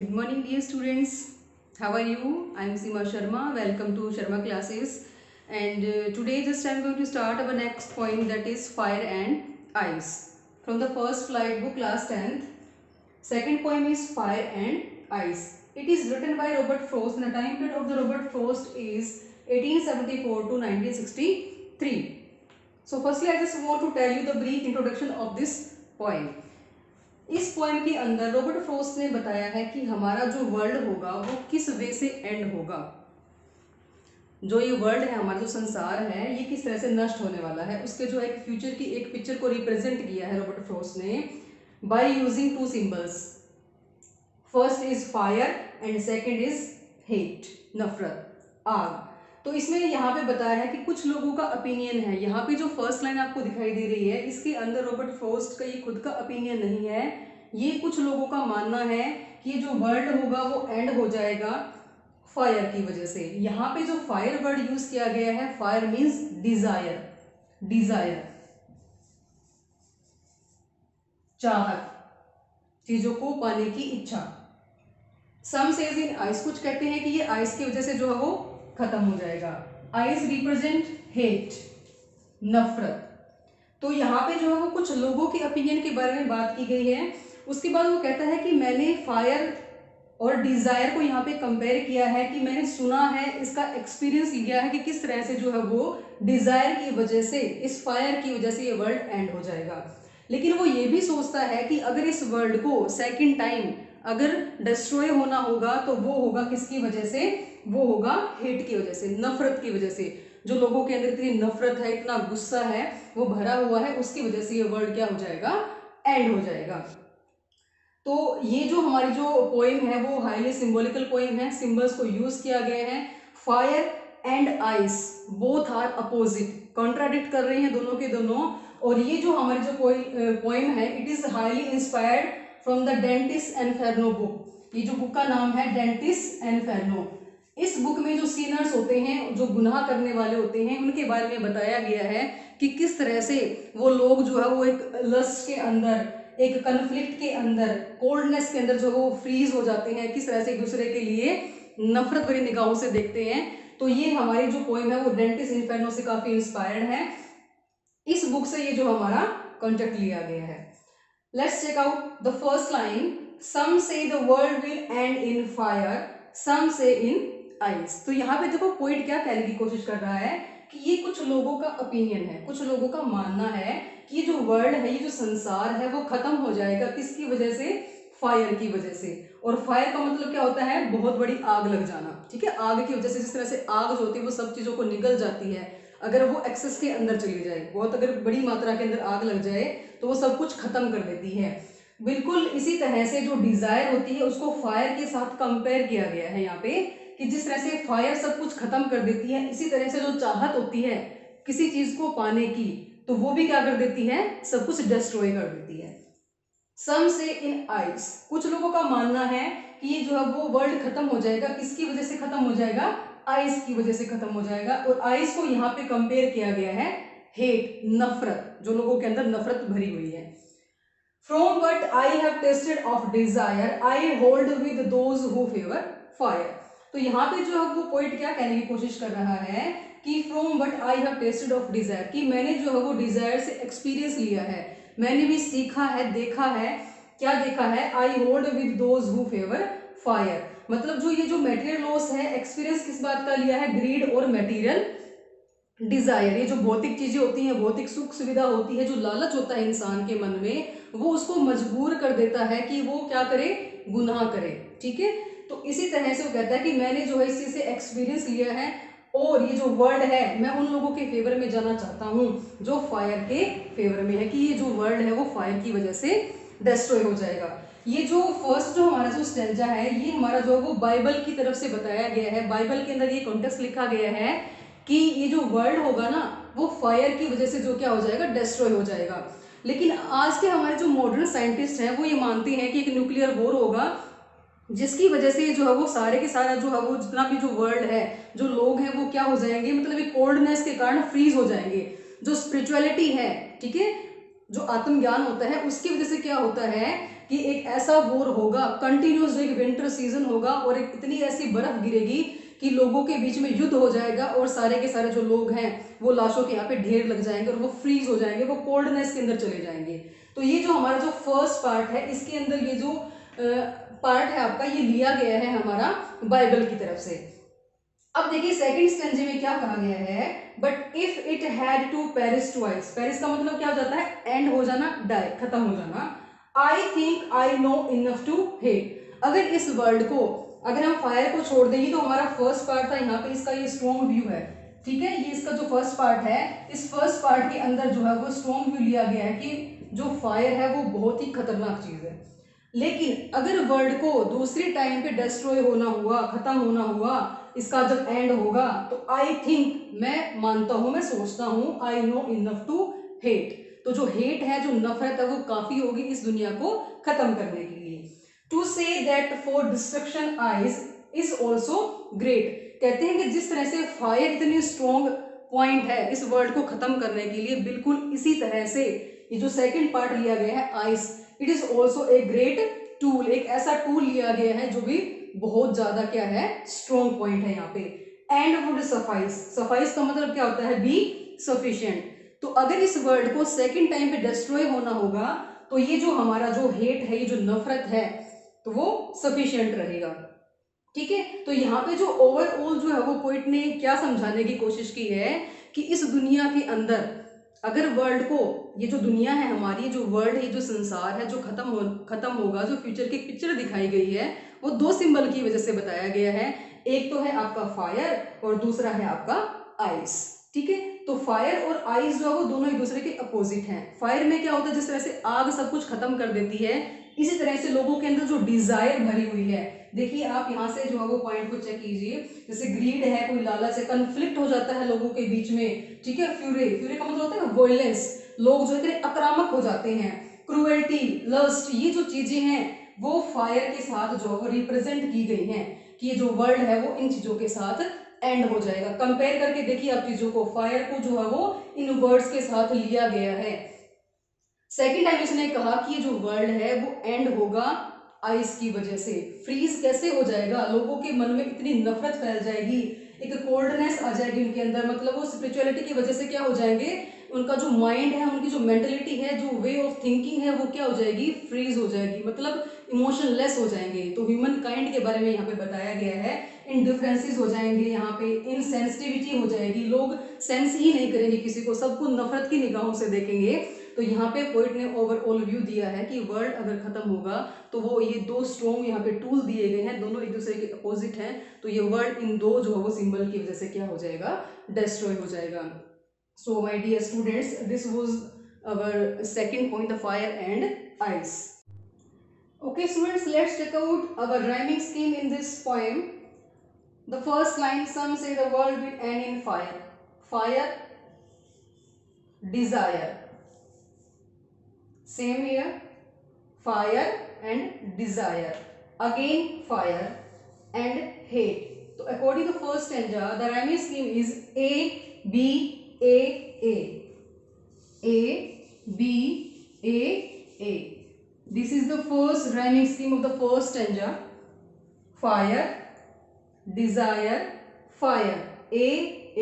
Good morning, dear students. How are you? I am Seema Sharma. Welcome to Sharma classes. And today, just I am going to start our next point, that is fire and ice. From the first flight book, class 10th. Second poem is fire and ice. It is written by Robert Frost, and the time period of the Robert Frost is 1874 to 1963. So, firstly, I just want to tell you the brief introduction of this poem. इस poem के अंदर Robert Frost ने बताया है कि हमारा जो world होगा वो किस वे से एंड होगा। जो ये वर्ल्ड है, हमारा जो संसार है, ये किस तरह से नष्ट होने वाला है, उसके जो एक फ्यूचर की एक पिक्चर को रिप्रेजेंट किया है रॉबर्ट फ्रॉस्ट ने by using to symbols. First is fire and second is hate, नफरत, आग। तो इसमें यहाँ पे बताया है कि कुछ लोगों का ओपिनियन है। यहाँ पे जो फर्स्ट लाइन आपको दिखाई दे रही है, इसके अंदर रॉबर्ट फ्रॉस्ट का ये खुद का ओपिनियन नहीं है, ये कुछ लोगों का मानना है कि जो वर्ल्ड होगा वो एंड हो जाएगा फायर की वजह से। यहाँ पे जो फायर वर्ड यूज किया गया है, फायर मीन्स डिजायर, डिजायर, चाहत, चीजों को पाने की इच्छा। सम सेज इन आइस, कुछ कहते हैं कि ये आइस की वजह से जो है वो खत्म हो जाएगा। आइस रिप्रेजेंट हेट, नफरत। तो यहाँ पे जो है वो कुछ लोगों के ओपिनियन के बारे में बात की गई है। उसके बाद वो कहता है कि मैंने फायर और डिजायर को यहाँ पे कंपेयर किया है, कि मैंने सुना है, इसका एक्सपीरियंस लिया है कि किस तरह से जो है वो डिजायर की वजह से, इस फायर की वजह से ये वर्ल्ड एंड हो जाएगा। लेकिन वो ये भी सोचता है कि अगर इस वर्ल्ड को सेकेंड टाइम अगर डिस्ट्रॉय होना होगा तो वो होगा किसकी वजह से, वो होगा हेट की वजह से, नफरत की वजह से। जो लोगों के अंदर इतनी नफरत है, इतना गुस्सा है, वो भरा हुआ है, उसकी वजह से ये वर्ल्ड क्या हो जाएगा, एंड हो जाएगा। तो ये जो हमारी जो पोएम है वो हाईली सिंबॉलिकल पोएम है। सिंबल्स को यूज किया गया है। Fire and ice both are opposite, contradict कर रहे हैं दोनों के दोनों। और ये जो हमारी जो पोएम है, it is highly inspired from the Dante's Inferno book. ये जो बुक का नाम है डेंटिस इन्फेर्नो। इस बुक में जो सीनर्स होते हैं, जो गुनाह करने वाले होते हैं, उनके बारे में बताया गया है कि किस तरह से वो लोग जो है वो एक लस्ट के अंदर, एक कन्फ्लिक्ट के अंदर, कोल्डनेस के अंदर जो वो फ्रीज हो जाते हैं, किस तरह से एक दूसरे के लिए नफरत भरी निगाहों से देखते हैं। तो ये हमारी जो पोएम है वो डेंटिस इन्फेर्नो से काफी इंस्पायर्ड है। इस बुक से ये जो हमारा कॉन्टेक्ट लिया गया है। Let's check out the first line. Some say the world will end in fire, some say in ice. तो यहाँ पे देखो पोइट क्या कहने की कोशिश कर रहा है कि ये कुछ लोगों का ओपिनियन है, कुछ लोगों का मानना है कि ये जो वर्ल्ड है, ये जो संसार है, वो खत्म हो जाएगा किसकी वजह से, फायर की वजह से। और फायर का मतलब क्या होता है, बहुत बड़ी आग लग जाना। ठीक है, आग की वजह से, जिस तरह से आग जो होती है वो सब चीजों को निगल जाती है, अगर वो एक्सेस के अंदर चली जाए, बहुत अगर बड़ी मात्रा के अंदर आग लग जाए तो वो सब कुछ खत्म कर देती है। बिल्कुल इसी तरह से जो डिजायर होती है उसको फायर के साथ कंपेयर किया गया है यहाँ पे, कि जिस तरह से फायर सब कुछ खत्म कर देती है, इसी तरह से जो चाहत होती है किसी चीज को पाने की, तो वो भी क्या कर देती है, सब कुछ डिस्ट्रॉय कर देती है। सम से इन आइस, कुछ लोगों का मानना है कि ये जो है वो वर्ल्ड खत्म हो जाएगा, किसकी वजह से खत्म हो जाएगा, आइस की वजह से खत्म हो जाएगा। और आइस को यहाँ पे कंपेयर किया गया है हेट, नफरत, जो लोगों के अंदर नफरत भरी हुई है। From what I have tested of desire I hold with those who favour fire. तो यहाँ पे जो है वो पॉइंट क्या कहने की कोशिश कर रहा है कि from what I have tested of desire, कि मैंने जो है वो डिजायर से एक्सपीरियंस लिया है, मैंने भी सीखा है, देखा है। क्या देखा है, I hold with those who favour fire, मतलब जो ये जो मेटेरियल लॉस है, एक्सपीरियंस किस बात का लिया है, ग्रीड और मेटीरियल डिजायर। ये जो भौतिक चीजें होती हैं, भौतिक सुख सुविधा होती है, जो लालच होता है इंसान के मन में, वो उसको मजबूर कर देता है कि वो क्या करे, गुनाह करे। ठीक है, तो इसी तरह से वो कहता है कि मैंने जो है इस चीज से एक्सपीरियंस लिया है, और ये जो वर्ल्ड है, मैं उन लोगों के फेवर में जाना चाहता हूँ जो फायर के फेवर में है, कि ये जो वर्ल्ड है वो फायर की वजह से डिस्ट्रॉय हो जाएगा। ये जो फर्स्ट जो हमारा जो स्टेंजा है, ये हमारा जो वो बाइबल की तरफ से बताया गया है। बाइबल के अंदर ये कॉन्टेक्स्ट लिखा गया है कि ये जो वर्ल्ड होगा ना, वो फायर की वजह से जो क्या हो जाएगा, डिस्ट्रॉय हो जाएगा। लेकिन आज के हमारे जो मॉडर्न साइंटिस्ट हैं वो ये मानते हैं कि एक न्यूक्लियर वॉर होगा, जिसकी वजह से जो है वो सारे के सारा जो है वो जितना भी जो वर्ल्ड है, जो लोग हैं, वो क्या हो जाएंगे, मतलब ये कोल्डनेस के कारण फ्रीज हो जाएंगे। जो स्पिरिचुअलिटी है, ठीक है, जो आत्मज्ञान होता है, उसकी वजह से क्या होता है कि एक ऐसा वॉर होगा, कंटिन्यूस जो एक विंटर सीजन होगा और एक इतनी ऐसी बर्फ गिरेगी कि लोगों के बीच में युद्ध हो जाएगा और सारे के सारे जो लोग हैं वो लाशों के यहाँ पे ढेर लग जाएंगे और वो फ्रीज हो जाएंगे, वो कोल्डनेस के अंदर चले जाएंगे। तो ये जो हमारा जो फर्स्ट पार्ट है, इसके अंदर ये जो पार्ट है आपका, ये लिया गया है हमारा बाइबल की तरफ से। अब देखिए सेकंड स्टेंजे में क्या कहा गया है, but if it had to perish twice, perish का मतलब क्या हो जाता है, एंड हो जाना, डाई, खत्म हो जाना। I think I know enough to hate, अगर इस वर्ल्ड को, अगर हम फायर को छोड़ देंगे, तो हमारा फर्स्ट पार्ट था यहाँ पे, इसका ये स्ट्रॉन्ग व्यू है, ठीक है, ये इसका जो फर्स्ट पार्ट है, इस फर्स्ट पार्ट के अंदर जो है वो स्ट्रॉन्ग व्यू लिया गया है कि जो फायर है वो बहुत ही खतरनाक चीज है। लेकिन अगर वर्ल्ड को दूसरे टाइम पे डिस्ट्रॉय होना हुआ, खत्म होना हुआ, इसका जब एंड होगा, तो आई थिंक, मैं मानता हूं, मैं सोचता हूं, I know enough to hate, तो जो हेट है, जो नफरत है, वो काफी होगी इस दुनिया को खत्म करने के लिए। To say that for destruction ice is also great, कहते हैं कि जिस तरह से फायर इतनी स्ट्रॉन्ग पॉइंट है इस वर्ल्ड को खत्म करने के लिए, बिल्कुल इसी तरह से ये जो सेकंड पार्ट लिया गया है ice, it is also a great tool, एक ऐसा टूल लिया गया है जो भी बहुत ज्यादा क्या है, स्ट्रॉन्ग पॉइंट है यहाँ पे। एंड वुड सफाइस, सफाइस का मतलब क्या होता है, बी सफिशिएंट, तो अगर इस वर्ल्ड को सेकंड टाइम पे डिस्ट्रॉय होना होगा, तो ये जो हमारा जो हेट है, ये जो नफरत है, तो वो सफिशिएंट रहेगा, ठीक है। तो यहाँ पे जो ओवरऑल जो है वो पोइट ने क्या समझाने की कोशिश की है कि इस दुनिया के अंदर अगर वर्ल्ड को, ये जो दुनिया है हमारी, जो वर्ल्ड है, जो संसार है, जो खत्म होगा, जो फ्यूचर की पिक्चर दिखाई गई है, वो दो सिंबल की वजह से बताया गया है। एक तो है आपका फायर और दूसरा है आपका आइस, ठीक है। तो फायर और आइस जो है वो दोनों एक दूसरे के अपोजिट हैं। फायर में क्या होता है, जिस तरह से आग सब कुछ खत्म कर देती है, इसी तरह से लोगों के अंदर जो डिजायर भरी हुई है, देखिए आप यहाँ से जो है वो पॉइंट को चेक कीजिए, जैसे ग्रीड है, कोई लालच है, कन्फ्लिक्ट हो जाता है लोगों के बीच में, ठीक है। फ्यूरे, फ्यूरे का मतलब होता है वॉयलेंस, लोग जो इतने आक्रामक हो जाते हैं, क्रूएल्टी, लस्ट, ये जो चीजें हैं वो फायर के साथ जो है रिप्रेजेंट की गई हैं कि ये जो वर्ल्ड है वो इन चीजों के साथ एंड हो जाएगा। कंपेयर करके देखिए आप चीजों को, फायर को जो है वो इन वर्ड्स के साथ लिया गया है। सेकेंड टाइम इसने कहा कि ये जो वर्ल्ड है वो एंड होगा आइस की वजह से। फ्रीज कैसे हो जाएगा, लोगों के मन में इतनी नफरत फैल जाएगी, एक कोल्डनेस आ जाएगी उनके अंदर, मतलब वो स्पिरिचुअलिटी की वजह से क्या हो जाएंगे, उनका जो माइंड है, उनकी जो मेंटलिटी है, जो वे ऑफ थिंकिंग है, वो क्या हो जाएगी, फ्रीज हो जाएगी, मतलब इमोशनलेस हो जाएंगे। तो ह्यूमन काइंड के बारे में यहाँ पे बताया गया है, इनडिफरेंसेस हो जाएंगे, यहाँ पे इनसेंसिटिविटी हो जाएगी, लोग सेंस ही नहीं करेंगे किसी को, सबको नफरत की निगाहों से देखेंगे। तो यहाँ पे पोइट ने ओवरऑल व्यू दिया है कि वर्ल्ड अगर खत्म होगा तो वो ये दो स्ट्रॉन्ग यहाँ पे टूल दिए गए हैं, दोनों एक दूसरे के अपोजिट हैं, तो ये वर्ल्ड इन दो जो है वो सिंबल की वजह से क्या हो जाएगा, डिस्ट्रॉय हो जाएगा। So my dear students, this was our second point, the fire and ice. Okay students, let's check out our rhyming scheme in this poem. The first line, some say the world will end in fire. Fire, desire. Same here, fire and desire. Again fire and hate. So according to the first stanza, the rhyming scheme is A, B, A, A. A, B, A, A. This is the first rhyming scheme of the first stanza. Fire, desire, fire, A,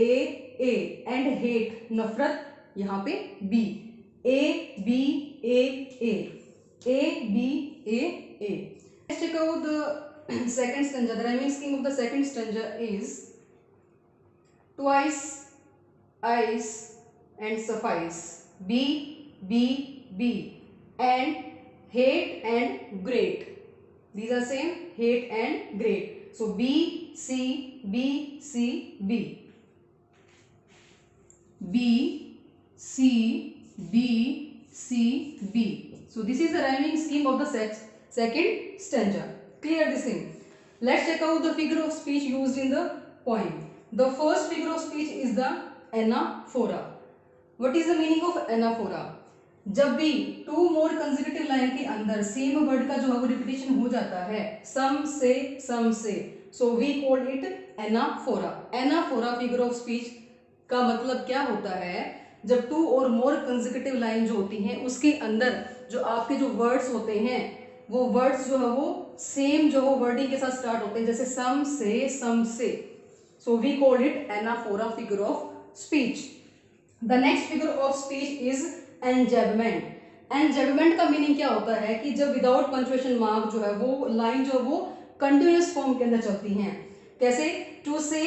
A, A, and hate, नफरत, यहाँ पे B, A, B, A, A, A, B, A, A. Let's check out the second stanza. The rhyming scheme of the second stanza is twice, ice, and suffice, B, B, B, and hate and great. These are same, hate and great. So B, C, B, C, B. B, C, B, C, B. So this is the rhyming scheme of the second stanza. Clear this thing. Let's check out the figure of speech used in the poem. The first figure of speech is the anaphora. What is the meaning of anaphora? जब भी to more consecutive line के अंदर same word का जो है वो repetition हो जाता है, सम से, so we call it anaphora. Anaphora figure of speech का मतलब क्या होता है, जब टू और मोर कंसेक्यूटिव लाइन जो होती हैं उसके अंदर जो आपके जो वर्ड्स होते हैं, वो वर्ड्स जो है वो सेम जो है वर्डिंग के साथ स्टार्ट होते हैं, जैसे सम से, so we called it anaphora figure of speech. The next figure of speech is enjambment. Enjambment का मीनिंग क्या होता है कि जब विदाउट पंक्चुएशन मार्क जो है वो लाइन जो है वो कंटिन्यूअस फॉर्म के अंदर चलती हैं। कैसे? To say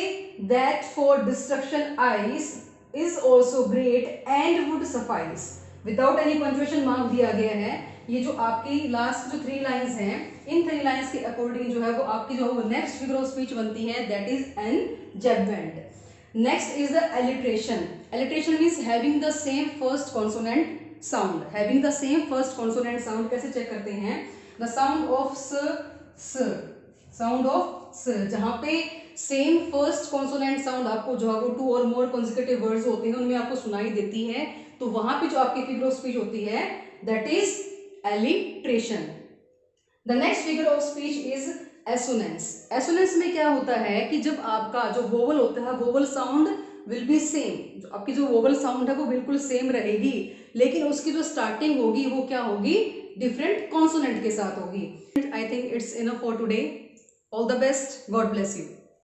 that for destruction ice is also great and would suffice. Without any punctuation mark दिया गया है। ये जो आपकी लास्ट जो 3 लाइंस हैं, इन 3 लाइंस के अकॉर्डिंग जो है वो आपकी जो है नेक्स्ट फिगर ऑफ स्पीच बनती है, that is enjambment. Next is the alliteration. Alliteration means having the same first consonant sound. Having the same first consonant sound कैसे चेक करते हैं? The sound of sound of स, जहां पे same first consonant sound आपको जो है वो 2 और मोर कॉन्सेक्यूटिव वर्ड्स होते हैं उनमें आपको सुनाई देती है, तो वहां पे जो आपकी फिगर ऑफ स्पीच होती है that is alliteration. The next figure of speech is assonance. Assonance में क्या होता है कि जब आपका जो वोवल होता है, vowel sound will be same, जो आपकी जो वोवल साउंड है वो बिल्कुल सेम रहेगी, लेकिन उसकी जो स्टार्टिंग होगी वो क्या होगी? डिफरेंट कॉन्सोनेंट के साथ होगी। I think it's enough for today. All the best, God bless you.